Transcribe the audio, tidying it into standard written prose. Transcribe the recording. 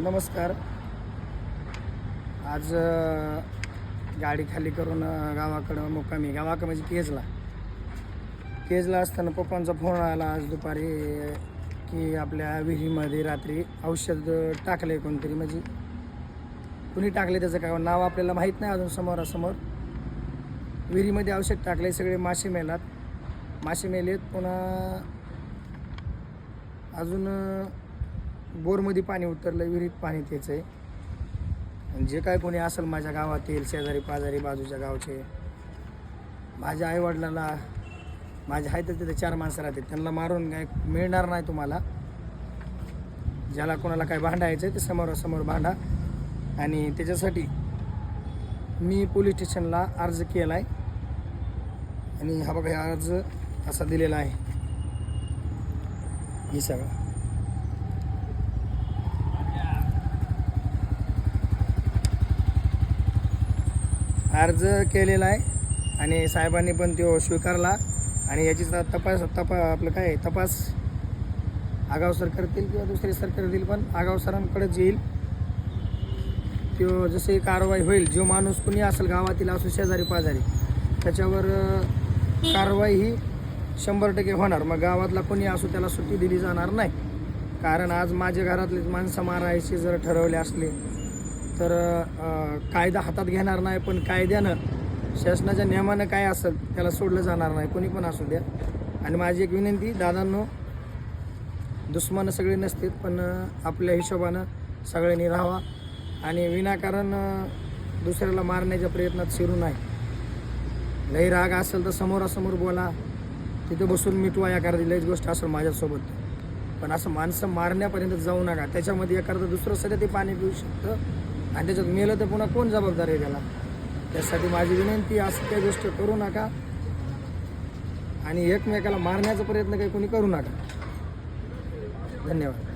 नमस्कार. आज गाडी खाली करून गावाकडं मुक्कामी म्हणजे केजला असताना पप्पांचा फोन आला आज दुपारी की आपल्या विहिरीमध्ये रात्री औषध टाकलं आहे कोणतरी. म्हणजे कुणी टाकले त्याचं काय नाव आपल्याला माहीत नाही अजून. समोरासमोर विहिरीमध्ये औषध टाकले, सगळे मासे मेलेत. पुन्हा अजून बोरमध्ये पाणी उतरलं, विहिरीत पाणी तेच आहे. जे काय कोणी असेल माझ्या गावातील शेजारी पाजारी बाजूच्या गावचे, माझ्या आईवडिलांना माझ्या आहेत तिथे 4 माणसं राहतात, त्यांना मारून काय मिळणार नाही तुम्हाला. ज्याला कोणाला काय भांडायचं आहे ते समोरासमोर भांडा. आणि त्याच्यासाठी मी पोलीस स्टेशनला अर्ज केला आहे. आणि हा बघा अर्ज असा दिलेला आहे. हे सगळं अर्ज केलेला आहे आणि साहेबांनी पण तो स्वीकारला. आणि याची तपास आगाव सर करतील किंवा दुसरे सर करतील, पण आगाव सरांकडेच येईल. तो जसे कारवाई होईल, जो माणूस कुणी असेल गावातील असो शेजारी पाजारी, त्याच्यावर कारवाई ही 100% होणार. मग गावातला कोणी असो त्याला सुट्टी दिली जाणार नाही. कारण आज माझ्या घरातले माणसं मारायचे जर ठरवले असले तर कायदा हातात घेणार नाही, पण कायद्यानं शासनाच्या नियमानं काय असेल त्याला सोडलं जाणार नाही, कोणी पण असू द्या. आणि माझी एक विनंती, दादांनो, दुश्मन सगळे नसतात, पण आपल्या हिशोबानं सगळ्यांनी राहावा आणि विनाकारण दुसऱ्याला मारण्याच्या प्रयत्नात शिरू नाही. लई राग असेल तर समोरासमोर बोला, तिथे बसून मिटवा. एखादी लईच गोष्ट असेल माझ्यासोबत, पण असं माणसं मारण्यापर्यंत जाऊ नका. त्याच्यामध्ये एखादं दुसरं सध्या ते पाणी पिऊ शकतं आणि त्याच्यात मेलं तर पुन्हा कोण जबाबदार आहे त्याला. त्यासाठी माझी विनंती, असं काही गोष्ट करू नका आणि एकमेकाला मारण्याचा प्रयत्न काही कोणी करू नका. धन्यवाद.